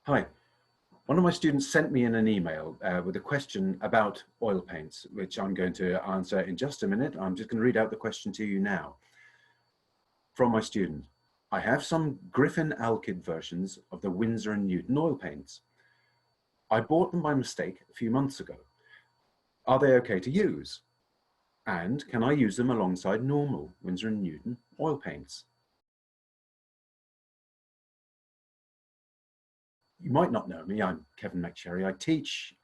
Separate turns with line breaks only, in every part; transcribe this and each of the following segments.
Hi. One of my students sent me in an email with a question about oil paints, which I'm going to answer in just a minute. I'm just going to read out the question to you now. From my student, I have some Griffin Alykd versions of the Winsor Newton oil paints. I bought them by mistake a few months ago. Are they okay to use? And can I use them alongside normal Winsor Newton oil paints? You might not know me, I'm Kevin McSherry. I teach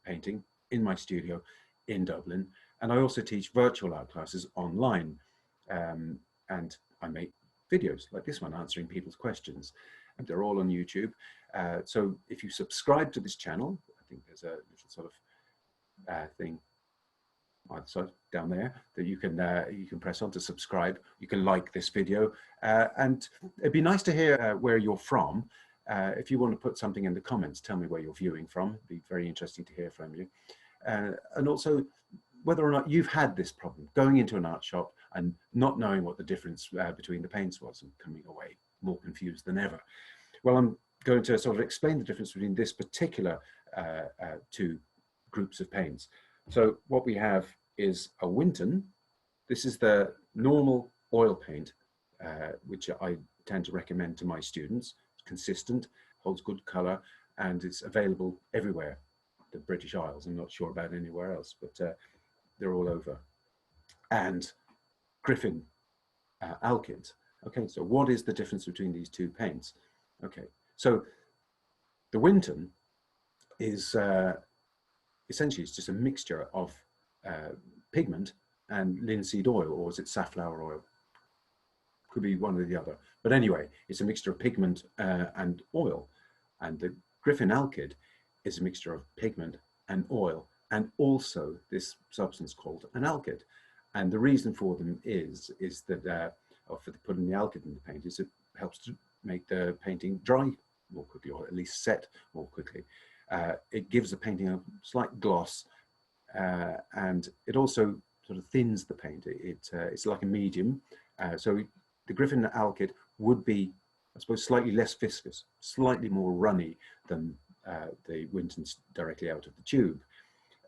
painting in my studio in Dublin, and I also teach virtual art classes online. And I make videos like this one answering people's questions, and they're all on YouTube. So if you subscribe to this channel, I think there's a little sort of thing either side down there that you can press on to subscribe. You can like this video, and it'd be nice to hear where you're from. If you want to put something in the comments, tell me where you're viewing from. It'd be very interesting to hear from you. And also whether or not you've had this problem, going into an art shop and not knowing what the difference between the paints was and coming away more confused than ever. Well, I'm going to sort of explain the difference between this particular two groups of paints. So what we have is a Winton. This is the normal oil paint, which I tend to recommend to my students. Consistent, holds good color, and it's available everywhere. The British Isles, I'm not sure about anywhere else, but they're all over. And Griffin Alykd. Okay, so what is the difference between these two paints? Okay, so the Winton is essentially it's just a mixture of pigment and linseed oil, or is it safflower oil? Could be one or the other, but anyway, it's a mixture of pigment and oil. And the Griffin Alykd is a mixture of pigment and oil, and also this substance called an alkyd. And the reason for them is that or for putting the alkyd in the paint is it helps to make the painting dry more quickly, or at least set more quickly. It gives the painting a slight gloss, and it also sort of thins the paint. It's like a medium, so the Griffin Alykd would be, I suppose, slightly less viscous, slightly more runny than the Wintons directly out of the tube,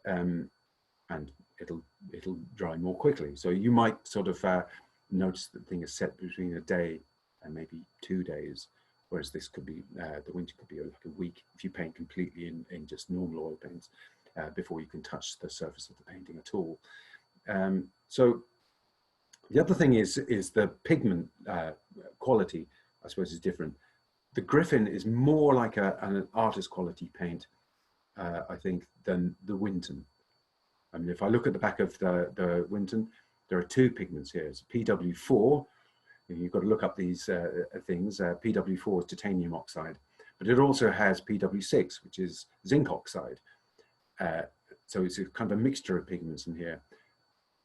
and it'll dry more quickly. So you might sort of notice that the thing is set between a day and maybe 2 days, whereas this could be the Winton could be like a week if you paint completely in just normal oil paints before you can touch the surface of the painting at all. So the other thing is the pigment quality, I suppose, is different. The Griffin is more like an artist quality paint, I think, than the Winton. I mean, if I look at the back of the Winton, there are two pigments here. It's PW4. You've got to look up these things. PW4 is titanium oxide, but it also has PW6, which is zinc oxide. So it's a kind of a mixture of pigments in here.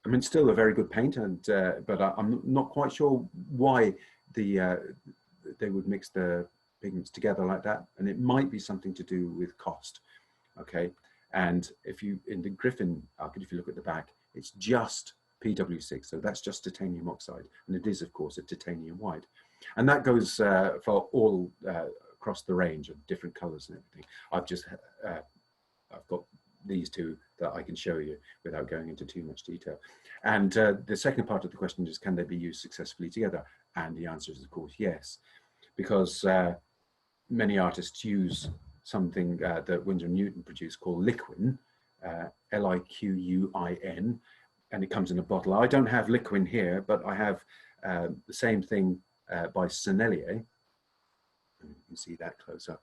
I mean, still a very good paint, and but I'm not quite sure why they would mix the pigments together like that, and it might be something to do with cost. Okay, and if you in the Griffin Alykd, if you look at the back, it's just PW6, so that's just titanium oxide, and it is of course a titanium white, and that goes for all across the range of different colors and everything. I've got these two that I can show you without going into too much detail. And the second part of the question is, can they be used successfully together? And the answer is, of course, yes, because many artists use something that Winsor Newton produced called Liquin, Liquin, and it comes in a bottle. I don't have Liquin here, but I have the same thing by Sennelier. You can see that close up.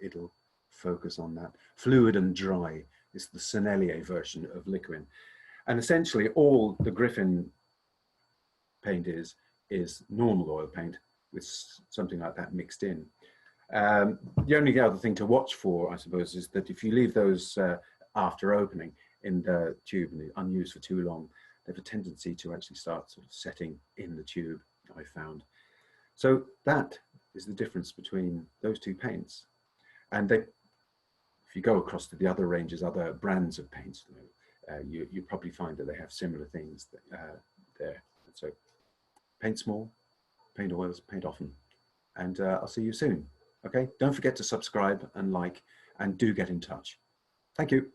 It'll focus on that. Fluid and Dry is the Sennelier version of Liquin. And essentially all the Griffin paint is normal oil paint with something like that mixed in. The only other thing to watch for, I suppose, is that if you leave those after opening in the tube and they're unused for too long, they have a tendency to actually start sort of setting in the tube, I found. So that is the difference between those two paints. And if you go across to the other ranges, other brands of paints, you probably find that they have similar things there. So paint small, paint oils, paint often, and I'll see you soon. Okay, don't forget to subscribe and like, and do get in touch. Thank you.